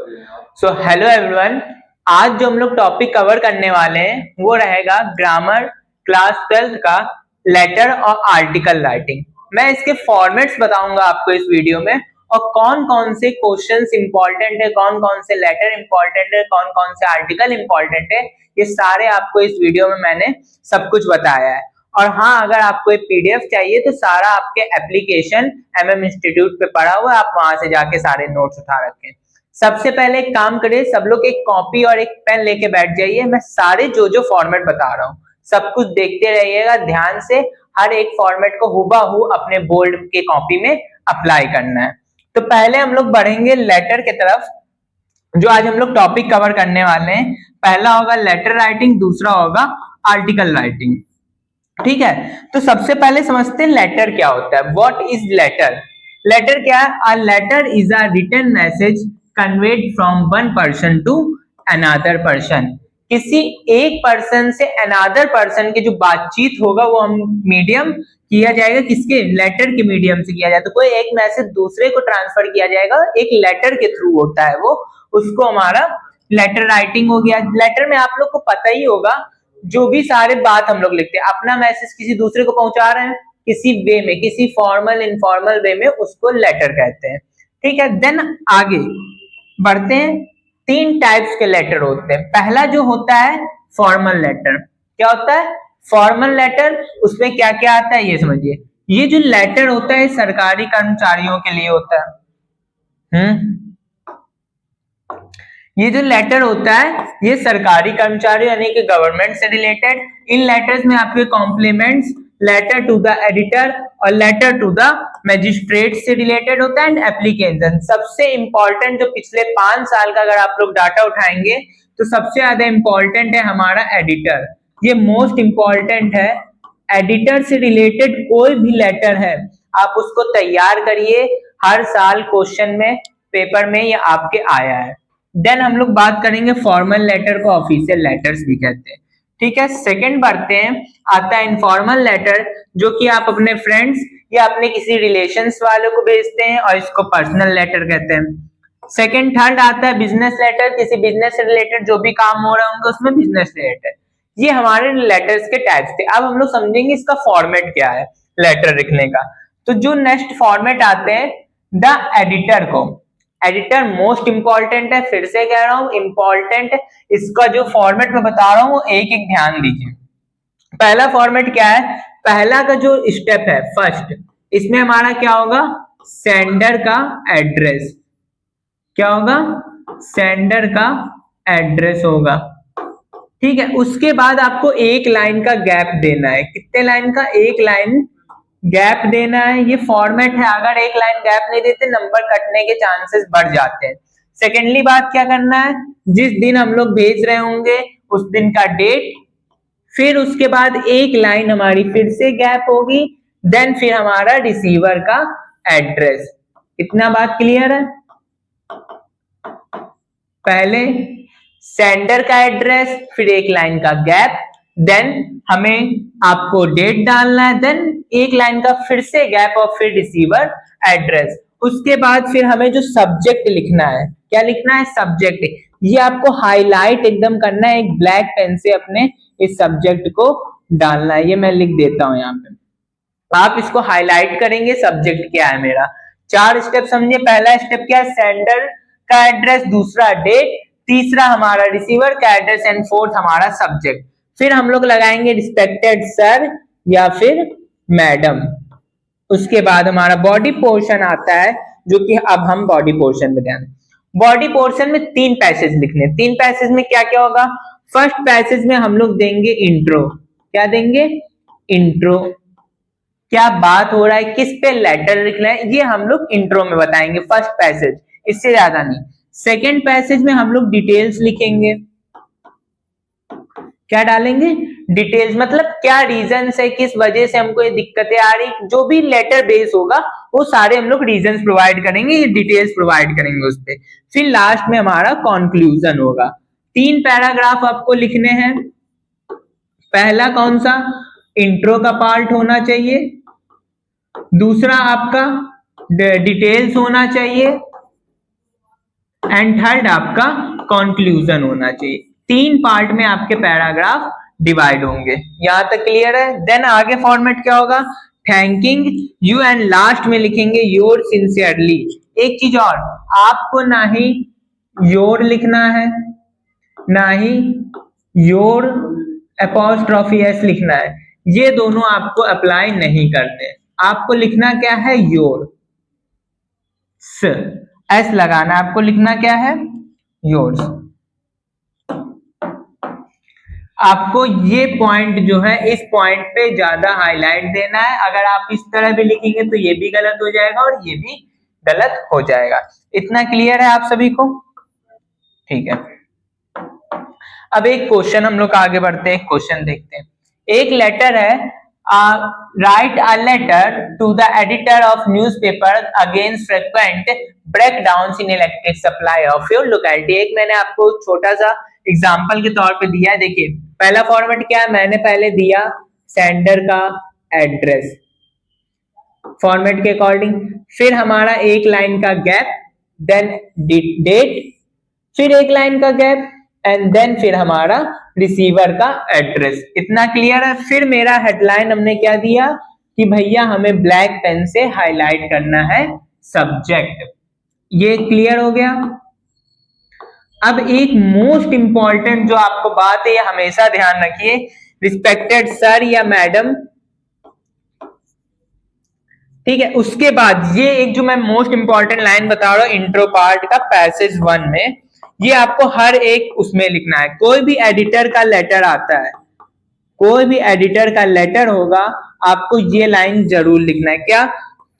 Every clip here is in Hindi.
सो हेलो एवरीवन, आज जो हम लोग टॉपिक कवर करने वाले हैं वो रहेगा ग्रामर क्लास 12 का लेटर और आर्टिकल राइटिंग। मैं इसके फॉर्मेट्स बताऊंगा आपको इस वीडियो में, और कौन कौन से क्वेश्चंस इंपॉर्टेंट है, कौन कौन से लेटर इंपॉर्टेंट है, कौन कौन से आर्टिकल इंपॉर्टेंट है, ये सारे आपको इस वीडियो में मैंने सब कुछ बताया है। और हाँ, अगर आपको एक पीडीएफ चाहिए तो सारा आपके एप्लीकेशन एमएम इंस्टीट्यूट पे पड़ा हुआ है, आप वहां से जाके सारे नोट्स उठा रखें। सबसे पहले एक काम करिए, सब लोग एक कॉपी और एक पेन लेके बैठ जाइए। मैं सारे जो फॉर्मेट बता रहा हूँ सब कुछ देखते रहिएगा ध्यान से। हर एक फॉर्मेट को हुबहू अपने बोर्ड के कॉपी में अप्लाई करना है। तो पहले हम लोग बढ़ेंगे लेटर की तरफ, जो आज हम लोग टॉपिक कवर करने वाले हैं। पहला होगा लेटर राइटिंग, दूसरा होगा आर्टिकल राइटिंग। ठीक है, तो सबसे पहले समझते हैं लेटर क्या होता है। What is letter? लेटर क्या है? A letter is a written message conveyed from one person to another person. किसी एक पर्सन से अनदर पर्सन की जो बातचीत होगा वो हम मीडियम किया जाएगा, किसके? लेटर के मीडियम से किया जाए। तो कोई एक मैसेज दूसरे को ट्रांसफर किया जाएगा, एक लेटर के थ्रू होता है वो, उसको हमारा लेटर राइटिंग हो गया। लेटर में आप लोग को पता ही होगा, जो भी सारे बात हम लोग लिखते हैं, अपना मैसेज किसी दूसरे को पहुंचा रहे हैं किसी वे में, किसी फॉर्मल इनफॉर्मल वे में, उसको लेटर कहते हैं। ठीक है, देन आगे बढ़ते हैं। तीन टाइप्स के लेटर होते हैं। पहला जो होता है फॉर्मल लेटर। क्या होता है फॉर्मल लेटर? उसमें क्या क्या आता है ये समझिए। ये जो लेटर होता है सरकारी कर्मचारियों के लिए होता है। ये जो लेटर होता है ये सरकारी कर्मचारी यानी कि गवर्नमेंट से रिलेटेड। इन लेटर्स में आपके compliments, letter to the editor और लेटर टू द मैजिस्ट्रेट से रिलेटेड होता है। एंड एप्लीकेशन सबसे इंपॉर्टेंट, जो पिछले 5 साल का अगर आप लोग डाटा उठाएंगे तो सबसे ज्यादा इंपॉर्टेंट है हमारा एडिटर। ये मोस्ट इंपॉर्टेंट है। एडिटर से रिलेटेड कोई भी लेटर है आप उसको तैयार करिए, हर साल क्वेश्चन में पेपर में ये आपके आया है। देन हम लोग बात करेंगे फॉर्मल लेटर को ऑफिशियल लेटर्स भी कहते हैं। ठीक है, सेकंड बढ़ते हैं। आता है इनफॉर्मल लेटर, जो कि आप अपने फ्रेंड्स या अपने किसी रिलेशंस वालों को भेजते हैं, और इसको पर्सनल लेटर कहते हैं। सेकंड थर्ड आता है बिजनेस लेटर, किसी बिजनेस से रिलेटेड जो भी काम हो रहा होंगे उसमें बिजनेस रिलेटेड। ये हमारे लेटर्स के टाइप्स थे। अब हम लोग समझेंगे इसका फॉर्मेट क्या है लेटर लिखने का। तो जो नेक्स्ट फॉर्मेट आते हैं द एडिटर को। एडिटर मोस्ट इंपॉर्टेंट है, फिर से कह रहा हूं इंपॉर्टेंट। इसका जो फॉर्मेट मैं बता रहा हूं एक एक ध्यान दीजिए। पहला फॉर्मेट क्या है? पहला का जो स्टेप है फर्स्ट, इसमें हमारा क्या होगा? सेंडर का एड्रेस। क्या होगा? सेंडर का एड्रेस होगा। ठीक है, उसके बाद आपको एक लाइन का गैप देना है। कितने लाइन का? एक लाइन गैप देना है। ये फॉर्मेट है, अगर एक लाइन गैप नहीं देते नंबर कटने के चांसेस बढ़ जाते हैं। सेकेंडली बात क्या करना है? जिस दिन हम लोग भेज रहे होंगे उस दिन का डेट, फिर उसके बाद एक लाइन हमारी फिर से गैप होगी, देन फिर हमारा रिसीवर का एड्रेस। इतना बात क्लियर है? पहले सेंडर का एड्रेस, फिर एक लाइन का गैप, देन हमें आपको डेट डालना है, देन एक लाइन का फिर से गैप और फिर रिसीवर एड्रेस। उसके बाद फिर हमें जो सब्जेक्ट लिखना है, क्या लिखना है? सब्जेक्ट। ये आपको हाईलाइट एकदम करना है, एक ब्लैक पेन से अपने इस सब्जेक्ट को डालना है। ये मैं लिख देता हूं यहाँ पे, आप इसको हाईलाइट करेंगे। सब्जेक्ट क्या है मेरा? 4 स्टेप समझिए। पहला स्टेप क्या है? सेंडर का एड्रेस, दूसरा डेट, तीसरा हमारा रिसीवर का एड्रेस, एंड फोर्थ हमारा सब्जेक्ट। फिर हम लोग लगाएंगे रिस्पेक्टेड सर या फिर मैडम। उसके बाद हमारा बॉडी पोर्शन आता है, जो कि अब हम बॉडी पोर्शन में ध्यान। बॉडी पोर्शन में 3 पैसेज लिखने। 3 पैसेज में क्या क्या होगा? फर्स्ट पैसेज में हम लोग देंगे इंट्रो। क्या देंगे? इंट्रो। क्या बात हो रहा है, किस पे लेटर लिखना है, ये हम लोग इंट्रो में बताएंगे। फर्स्ट पैसेज, इससे ज्यादा नहीं। सेकेंड पैसेज में हम लोग डिटेल्स लिखेंगे। क्या डालेंगे? डिटेल्स, मतलब क्या रीजन है, किस वजह से हमको ये दिक्कतें आ रही, जो भी लेटर बेस होगा वो सारे हम लोग रीजन प्रोवाइड करेंगे, ये डिटेल्स प्रोवाइड करेंगे उस पे। फिर लास्ट में हमारा कंक्लूजन होगा। 3 पैराग्राफ आपको लिखने हैं। पहला कौन सा? इंट्रो का पार्ट होना चाहिए, दूसरा आपका डिटेल्स होना चाहिए, एंड थर्ड आपका कंक्लूजन होना चाहिए। 3 पार्ट में आपके पैराग्राफ डिवाइड होंगे। यहां तक क्लियर है? देन आगे फॉर्मेट क्या होगा? थैंकिंग यू एंड लास्ट में लिखेंगे योर सिंसियरली। एक चीज और, आपको ना ही योर लिखना है ना ही योर अपॉस्ट्रोफी एस लिखना है, ये दोनों आपको अप्लाई नहीं करते। आपको लिखना क्या है? योर एस लगाना, आपको लिखना क्या है? योर्स। आपको ये पॉइंट जो है, इस पॉइंट पे ज्यादा हाईलाइट देना है। अगर आप इस तरह भी लिखेंगे तो ये भी गलत हो जाएगा और ये भी गलत हो जाएगा। इतना क्लियर है आप सभी को? ठीक है। अब एक क्वेश्चन हम लोग आगे बढ़ते हैं, क्वेश्चन देखते हैं। एक लेटर है, write a letter to the editor of newspaper against frequent breakdowns in electric supply of your locality. एक मैंने आपको छोटा सा एग्जांपल के तौर पे दिया है। देखिए पहला फॉर्मेट क्या है, मैंने पहले दिया सेंडर का एड्रेस फॉर्मेट के अकॉर्डिंग, फिर हमारा एक लाइन का गैप, देन डेट, फिर एक लाइन का गैप एंड देन फिर हमारा रिसीवर का एड्रेस। इतना क्लियर है? फिर मेरा हेडलाइन हमने क्या दिया कि भैया हमें ब्लैक पेन से हाईलाइट करना है सब्जेक्ट। ये क्लियर हो गया। अब एक मोस्ट इंपॉर्टेंट जो आपको बात है, ये हमेशा ध्यान रखिए, रिस्पेक्टेड सर या मैडम, ठीक है। उसके बाद ये एक जो मैं मोस्ट इंपॉर्टेंट लाइन बता रहा हूं इंट्रो पार्ट का पैसेज 1 में, ये आपको हर एक उसमें लिखना है। कोई भी एडिटर का लेटर आता है, कोई भी एडिटर का लेटर होगा, आपको ये लाइन जरूर लिखना है। क्या?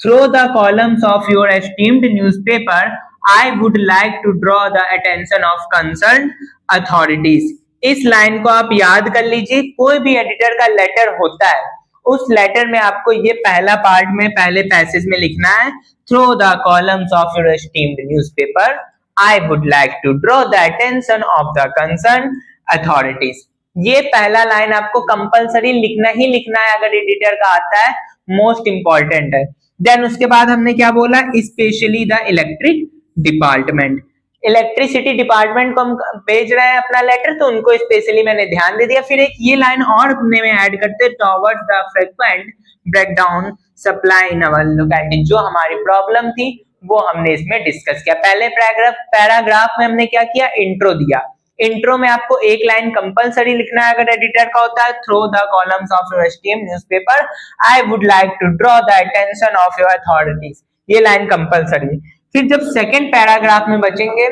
Through the columns of your esteemed newspaper I would like to draw the attention of concern authorities. इस लाइन को आप याद कर लीजिए। कोई भी एडिटर का लेटर होता है, उस लेटर में आपको ये पहला पार्ट में पहले पैसेज में लिखना है, through the columns of your esteemed newspaper I would like to draw the attention of the concern authorities. ये पहला लाइन आपको कंपलसरी लिखना ही लिखना है अगर एडिटर का आता है, मोस्ट इंपॉर्टेंट है। देन उसके बाद हमने क्या बोला? Specially the electric department, electricity department को हम भेज रहे हैं अपना लेटर, तो उनको स्पेशली मैंने ध्यान दे दिया। फिर एक ये लाइन और अपने में ऐड करते, towards the frequent breakdown supply in our locality. जो हमारी प्रॉब्लम थी वो हमने इसमें डिस्कस किया। पहले पैराग्राफ में हमने क्या किया? इंट्रो दिया। इंट्रो में आपको एक लाइन कंपलसरी लिखना है अगर एडिटर का होता है, through the columns of your esteemed newspaper I would like to draw the attention of your authorities. ये लाइन कंपलसरी। फिर जब सेकंड पैराग्राफ में बचेंगे,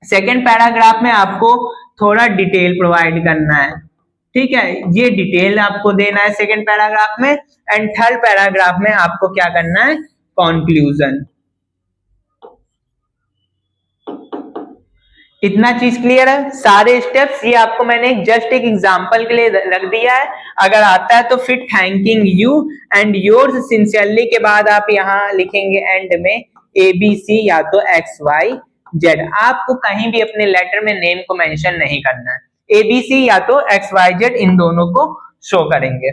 सेकंड पैराग्राफ में आपको थोड़ा डिटेल प्रोवाइड करना है, ठीक है। ये डिटेल आपको देना है सेकंड पैराग्राफ में। एंड थर्ड पैराग्राफ में आपको क्या करना है? कंक्लूजन। इतना चीज क्लियर है? सारे स्टेप्स ये आपको मैंने जस्ट एक एग्जांपल के लिए रख दिया है। अगर आता है तो फिर thanking you and yours sincerely के बाद आप यहाँ लिखेंगे एंड में ABC या तो XYZ। आपको कहीं भी अपने लेटर में नेम को मेंशन नहीं करना है, ABC या तो XYZ इन दोनों को शो करेंगे,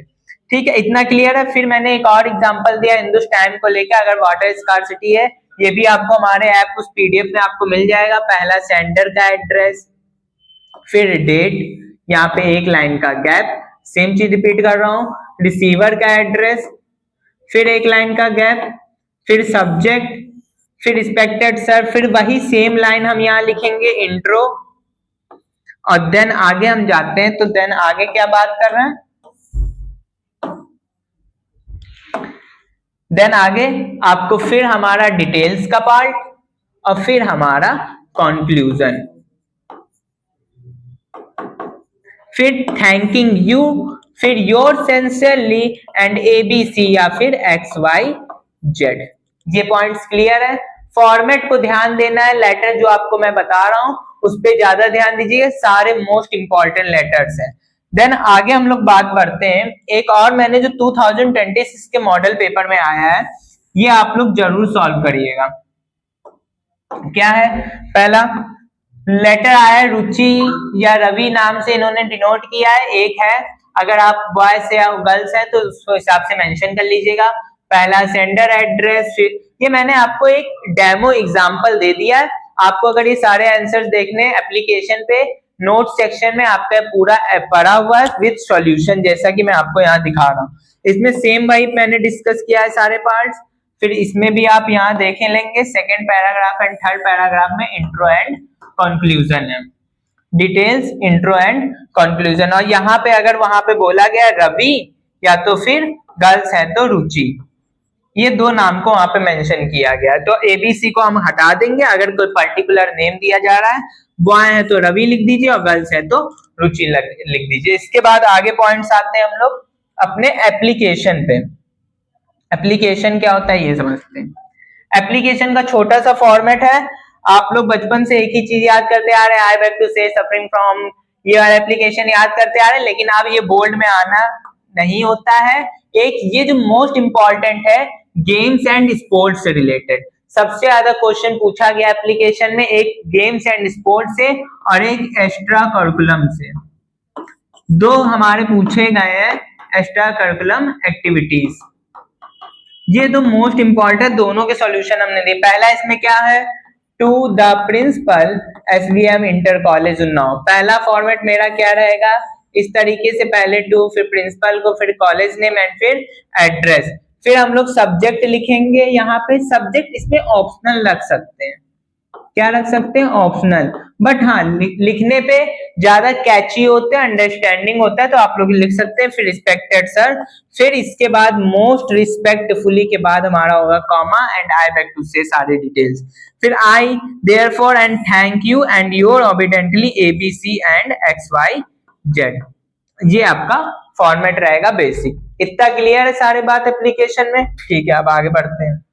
ठीक है। इतना क्लियर है? फिर मैंने एक और एग्जांपल दिया हिंदुस्तान को लेकर। अगर वाटर स्कार्सिटी है, ये भी आपको हमारे ऐप उस PDF में आपको मिल जाएगा। पहला सेंडर का एड्रेस, फिर डेट, यहाँ पे एक लाइन का गैप, सेम चीज रिपीट कर रहा हूं, रिसीवर का एड्रेस, फिर एक लाइन का गैप, फिर सब्जेक्ट, फिर रिस्पेक्टेड सर, फिर वही सेम लाइन हम यहाँ लिखेंगे इंट्रो, और देन आगे हम जाते हैं। तो देन आगे क्या बात कर रहे हैं? देन आगे आपको फिर हमारा डिटेल्स का पार्ट और फिर हमारा कंक्लूजन, फिर थैंकिंग यू, फिर योर सिंसियरली एंड ABC या फिर XYZ। ये पॉइंट्स क्लियर है? फॉर्मेट को ध्यान देना है। लेटर जो आपको मैं बता रहा हूं उस पर ज्यादा ध्यान दीजिए, सारे मोस्ट इंपॉर्टेंट लेटर्स हैं। देन आगे हम लोग बात करते हैं। एक और मैंने जो 2026 के मॉडल पेपर में आया है, ये आप लोग जरूर सॉल्व करिएगा। क्या है? पहला लेटर आया है रुचि या रवि नाम से इन्होंने डिनोट किया है। एक है, अगर आप बॉयज या गर्ल्स हैं तो उस हिसाब से मेंशन कर लीजिएगा। पहला सेंडर एड्रेस, ये मैंने आपको एक डेमो एग्जांपल दे दिया है, आपको अगर ये सारे आंसर्स देखने एप्लीकेशन पे नोट सेक्शन में आपका पूरा पढ़ा हुआ है विद सॉल्यूशन, जैसा कि मैं आपको यहाँ दिखा रहा हूँ। इसमें सेम वही मैंने डिस्कस किया है सारे पार्ट्स। फिर इसमें भी आप यहाँ देखे लेंगे second paragraph and third paragraph में इंट्रो एंड कंक्लूजन है, डिटेल्स इंट्रो एंड कंक्लूजन। और यहाँ पे अगर वहां पे बोला गया रवि या तो फिर गर्ल्स है तो रुचि, ये दो नाम को वहां पे मेंशन किया गया है। तो एबीसी को हम हटा देंगे, अगर कोई पर्टिकुलर नेम दिया जा रहा है, बॉय है तो रवि लिख दीजिए और गर्ल्स है तो रुचि लिख दीजिए। इसके बाद आगे पॉइंट्स आते हैं हम लोग अपने एप्लीकेशन पे। एप्लीकेशन क्या होता है ये समझते हैं। एप्लीकेशन का छोटा सा फॉर्मेट है, आप लोग बचपन से एक ही चीज याद करते आ रहे हैं, आई बैक टू से सफरिंग फ्रॉम योर एप्लीकेशन याद करते आ रहे हैं, लेकिन अब ये बोर्ड में आना नहीं होता है। एक ये जो मोस्ट इंपॉर्टेंट है गेम्स एंड स्पोर्ट्स से रिलेटेड, सबसे ज्यादा क्वेश्चन पूछा गया एप्लीकेशन में, एक गेम्स एंड स्पोर्ट्स से और एक एक्स्ट्रा करिकुलम से, दो हमारे पूछे गए हैं एक्स्ट्रा करिकुलम एक्टिविटीज। ये दो मोस्ट इंपॉर्टेंट, दोनों के सॉल्यूशन हमने दिए। पहला इसमें क्या है, to the principal SVM inter college Unnao. पहला फॉर्मेट मेरा क्या रहेगा, इस तरीके से, पहले टू, फिर प्रिंसिपल को, फिर कॉलेज नेम एंड फिर एड्रेस। फिर हम लोग सब्जेक्ट लिखेंगे, यहाँ पे सब्जेक्ट इसमें ऑप्शनल रख सकते हैं, क्या रख सकते हैं, ऑप्शनल, बट हाँ लिखने पे ज्यादा कैची होते हैं, अंडरस्टैंडिंग होता है, तो आप लोग लिख सकते हैं। फिर रिस्पेक्टेड सर, फिर इसके बाद मोस्ट रिस्पेक्टफुली के बाद हमारा होगा comma and I beg to say सारे डिटेल्स। फिर I therefore and thank you and your obediently ABC and X Y Z. ये आपका फॉर्मेट रहेगा बेसिक। इतना क्लियर है सारे बात एप्लीकेशन में, ठीक है। अब आगे बढ़ते हैं।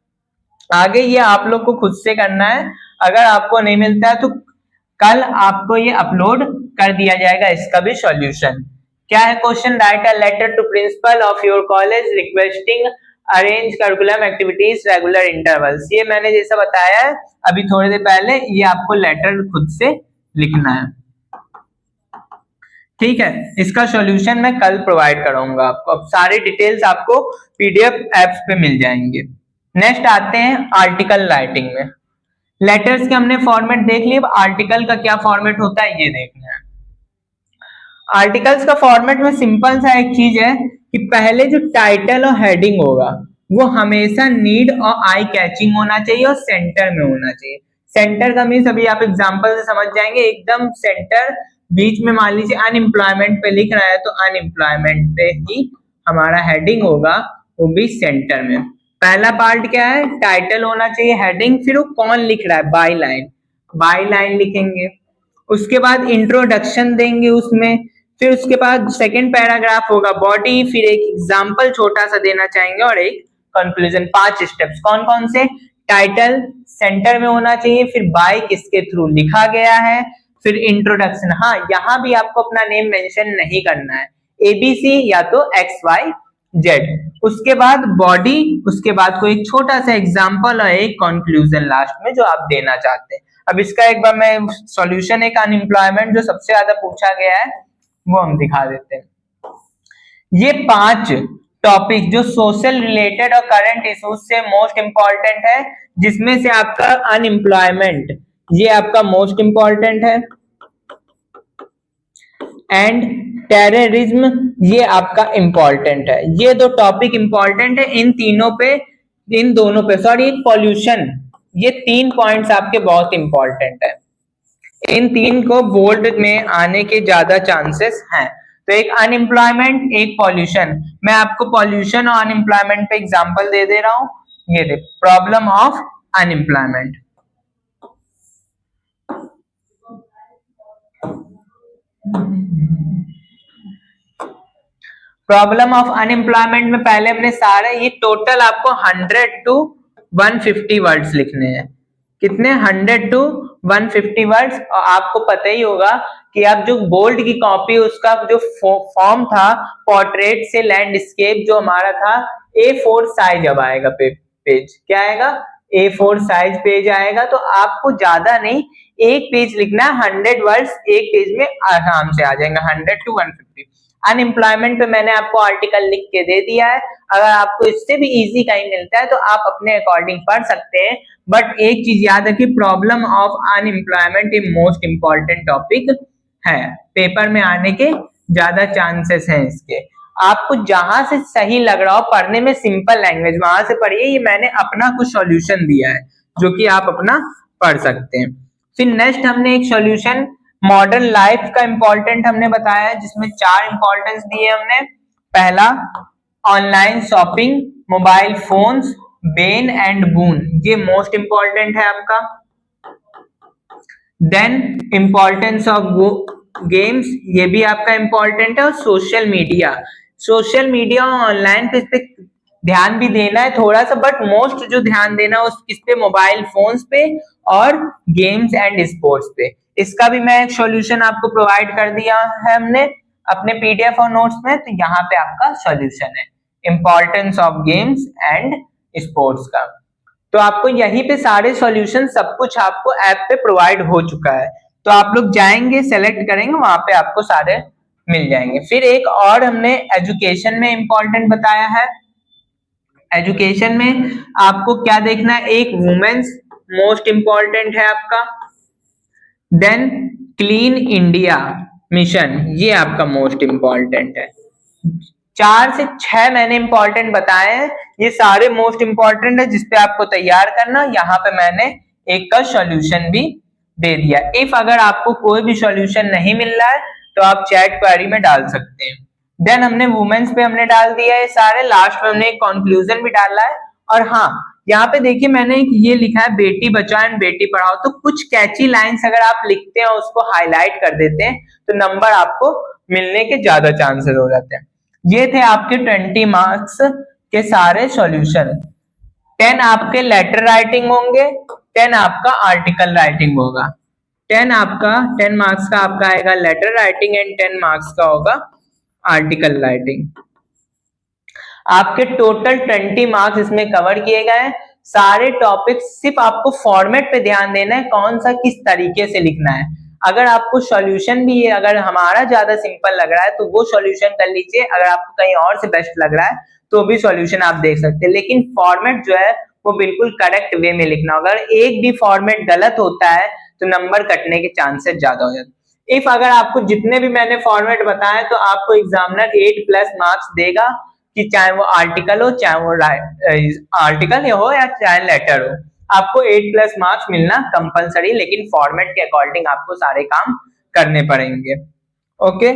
आगे ये आप लोग को खुद से करना है, अगर आपको नहीं मिलता है तो कल आपको ये अपलोड कर दिया जाएगा इसका भी सॉल्यूशन। क्या है question, write a letter to principal of your college requesting arrange curriculum activities regular intervals. ये मैंने जैसा बताया है अभी थोड़ी देर पहले, ये आपको लेटर खुद से लिखना है, ठीक है। इसका सॉल्यूशन मैं कल प्रोवाइड करूंगा आपको। अब सारी डिटेल्स आपको पीडीएफ एप्स पे मिल जाएंगे। नेक्स्ट आते हैं आर्टिकल राइटिंग में। लेटर्स के हमने फॉर्मेट देख लिए, अब आर्टिकल का क्या फॉर्मेट होता है ये देखना है। आर्टिकल्स का फॉर्मेट में सिंपल सा एक चीज है कि पहले जो टाइटल और हेडिंग होगा वो हमेशा नीड और आई कैचिंग होना चाहिए और सेंटर में होना चाहिए। सेंटर का मीन्स अभी आप एग्जांपल से समझ जाएंगे, एकदम सेंटर बीच में, मान लीजिए अनएम्प्लॉयमेंट पे लिख रहा है तो अनएम्प्लॉयमेंट पे ही हमारा हेडिंग होगा, वो भी सेंटर में। पहला पार्ट क्या है, टाइटल होना चाहिए, हेडिंग, फिर वो कौन लिख रहा है, बाई लाइन, बाई लाइन लिखेंगे। उसके बाद इंट्रोडक्शन देंगे उसमें, फिर उसके बाद सेकंड पैराग्राफ होगा बॉडी, फिर एक एग्जांपल छोटा सा देना चाहेंगे और एक कंक्लूजन। 5 स्टेप्स कौन कौन से, टाइटल सेंटर में होना चाहिए, फिर बाय किसके थ्रू लिखा गया है, फिर इंट्रोडक्शन। हाँ यहाँ भी आपको अपना नेम मेंशन नहीं करना है, एबीसी या तो एक्स वाई जेड। उसके बाद बॉडी, उसके बाद कोई एक छोटा सा एग्जांपल और एक कंक्लूजन लास्ट में जो आप देना चाहते हैं। अब इसका एक बार मैं सॉल्यूशन, एक अनएम्प्लॉयमेंट जो सबसे ज्यादा पूछा गया है वो हम दिखा देते हैं। ये 5 टॉपिक जो सोशल रिलेटेड और करंट इश्यूज से मोस्ट इंपॉर्टेंट है, जिसमें से आपका अनएम्प्लॉयमेंट ये आपका मोस्ट इंपॉर्टेंट है, एंड टेररिज्म ये आपका इंपॉर्टेंट है। ये 2 टॉपिक इंपॉर्टेंट है, इन तीनों पे, इन दोनों पे, सॉरी पॉल्यूशन, ये 3 पॉइंट्स आपके बहुत इंपॉर्टेंट है। इन 3 को बोर्ड में आने के ज्यादा चांसेस हैं। तो एक अनएम्प्लॉयमेंट, एक पॉल्यूशन। मैं आपको पॉल्यूशन और अनएम्प्लॉयमेंट पे एग्जांपल दे रहा हूं। ये देख, problem of unemployment. Problem of unemployment में पहले हमने सारे, ये टोटल आपको 100 to 150 वर्ड्स लिखने हैं। कितने, 100 to 150 वर्ड्स। और आपको पता ही होगा कि आप जो बोल्ड की कॉपी, उसका जो फॉर्म था पोर्ट्रेट से लैंडस्केप जो हमारा था, A4 साइज अब आएगा पेज, क्या आएगा, A4 साइज पेज आएगा। तो आपको ज्यादा नहीं, एक पेज लिखना है, 100 वर्ड्स एक पेज में आराम से आ जाएंगे, 100 to 150। अनएम्प्लॉयमेंट पे मैंने आपको आर्टिकल लिख के दे दिया है, अगर आपको इससे भी इजी कहीं मिलता है तो आप अपने अकॉर्डिंग पढ़ सकते हैं। बट एक चीज याद रखिए, प्रॉब्लम ऑफ अनएम्प्लॉयमेंट एक मोस्ट इंपॉर्टेंट टॉपिक है, पेपर में आने के ज्यादा चांसेस हैं इसके। आपको जहां से सही लग रहा हो पढ़ने में, सिंपल लैंग्वेज, वहां से पढ़िए। ये मैंने अपना कुछ सॉल्यूशन दिया है जो कि आप अपना पढ़ सकते हैं। फिर नेक्स्ट हमने एक सॉल्यूशन मॉडर्न लाइफ का इंपॉर्टेंट हमने बताया है, जिसमें 4 इंपॉर्टेंस दिए हमने। पहला, online shopping, mobile phones, bane and boon, ये मोस्ट इंपॉर्टेंट है आपका। देन इंपॉर्टेंस ऑफ गेम्स, ये भी आपका इंपॉर्टेंट है। और social media, social media online पे इस पे ध्यान भी देना है थोड़ा सा, बट मोस्ट जो ध्यान देना है उस किस पे, मोबाइल फोन्स पे और गेम्स एंड स्पोर्ट्स पे। इसका भी मैं एक सॉल्यूशन आपको प्रोवाइड कर दिया है हमने अपने पीडीएफ और नोट्स में, तो यहाँ पे आपका सॉल्यूशन है importance of games and sports का। तो आपको यहीं पे सारे सॉल्यूशन सब कुछ आपको ऐप पे प्रोवाइड हो चुका है, तो आप लोग जाएंगे, सेलेक्ट करेंगे, वहां पे आपको सारे मिल जाएंगे। फिर एक और हमने एजुकेशन में इंपॉर्टेंट बताया है। एजुकेशन में आपको क्या देखना है, एक वुमेन्स मोस्ट इंपॉर्टेंट है आपका। देन क्लीन इंडिया मिशन, ये आपका मोस्ट इंपॉर्टेंट है। 4 से 6 मैंने इंपॉर्टेंट बताए हैं, ये सारे मोस्ट इंपॉर्टेंट है जिसपे आपको तैयार करना। यहाँ पे मैंने एक का सॉल्यूशन भी दे दिया। इफ अगर आपको कोई भी सॉल्यूशन नहीं मिल रहा है तो आप चैट क्वेरी में डाल सकते हैं। देन हमने वुमेन्स पे हमने डाल दिया है सारे, लास्ट में हमने एक कंक्लूजन भी डाला है। और हाँ, यहाँ पे देखिए मैंने ये लिखा है बेटी बचाओ एंड बेटी पढ़ाओ, तो कुछ कैची लाइंस अगर आप लिखते हैं उसको हाईलाइट कर देते हैं तो नंबर आपको मिलने के ज्यादा चांसेस हो जाते हैं। ये थे आपके 20 मार्क्स के सारे सॉल्यूशन। 10 आपके लेटर राइटिंग होंगे, 10 आपका आर्टिकल राइटिंग होगा। 10 मार्क्स का आपका आएगा लेटर राइटिंग एंड 10 मार्क्स का होगा आर्टिकल राइटिंग। आपके टोटल 20 मार्क्स इसमें कवर किए गए हैं। सारे टॉपिक्स, सिर्फ आपको फॉर्मेट पे ध्यान देना है, कौन सा किस तरीके से लिखना है। अगर आपको सॉल्यूशन भी अगर हमारा ज्यादा सिंपल लग रहा है तो वो सॉल्यूशन कर लीजिए, अगर आपको कहीं और से बेस्ट लग रहा है तो भी सॉल्यूशन आप देख सकते हैं। लेकिन फॉर्मेट जो है वो बिल्कुल करेक्ट वे में लिखना होगा। अगर एक भी फॉर्मेट गलत होता है तो नंबर कटने के चांसेस ज्यादा हो जाते हैं। इफ अगर आपको जितने भी मैंने फॉर्मेट बताए तो आपको एग्जामिनर 8+ मार्क्स देगा, कि चाहे वो आर्टिकल हो, चाहे वो आर्टिकल हो या चाहे लेटर हो, आपको 8+ मार्क्स मिलना कंपलसरी, लेकिन फॉर्मेट के अकॉर्डिंग आपको सारे काम करने पड़ेंगे। ओके।